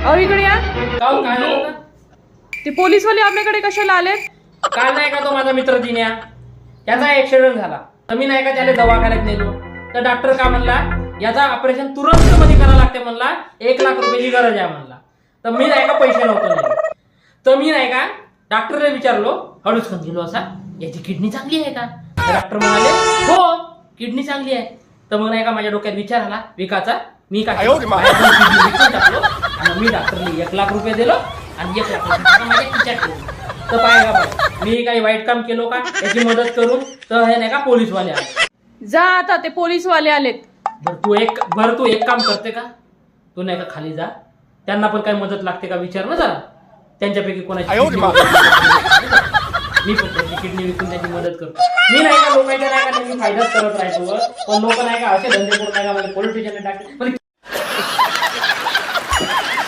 अहो इकडे या. काहून काय झालं होतं? ते पोलीसवाले आपल्याकडे कशाला आलेत? काल नाही का तो माझा मित्र जिन्या, त्याचा ऍक्सिडेंट झाला तर मी नाही का त्याला दवाखान्यात नेलो. तर डॉक्टर का म्हणला, याचा ऑपरेशन तुरंत मध्ये करावं लागते म्हणला, 1 लाख रुपयाची गरज आहे म्हणला. तर मी नाही का पैसे नव्हतो नेले. तर मी नाही का डॉक्टरला विचारलो, हळूच खन गेलो असा, याची किडनी चांगली आहे का? डॉक्टर म्हणाले हो किडनी चांगली आहे. तर मग नाही का माझ्या डोक्यात विचार आला विकाचा. मी काय किडनी विकून टाकलो आणि मी डॉक्टरला 1 लाख रुपये दिलो आणि 1 लाख रुपये माझ्या खिशात ठेवले. तर पाय का बाय, मी काही वाईट काम केलो का याची मदत करून? तर हे नाही का पोलीसवाले आले. जा आता, ते पोलीसवाले आलेत. बरं तू एक काम करते का? तू नाही का खाली जा, त्यांना पण काही मदत लागते का विचार ना जरा. त्यांच्यापैकी कोणाची मी पण त्यांची किडनी विकून त्यांची मदत करतो. मी नाही का लोकांच्या नाही का त्यांनी फायदाच करत राहतो. पण लोक नाही का असे धंदे करून नाही का मला पोलीस स्टेशनला टाकले.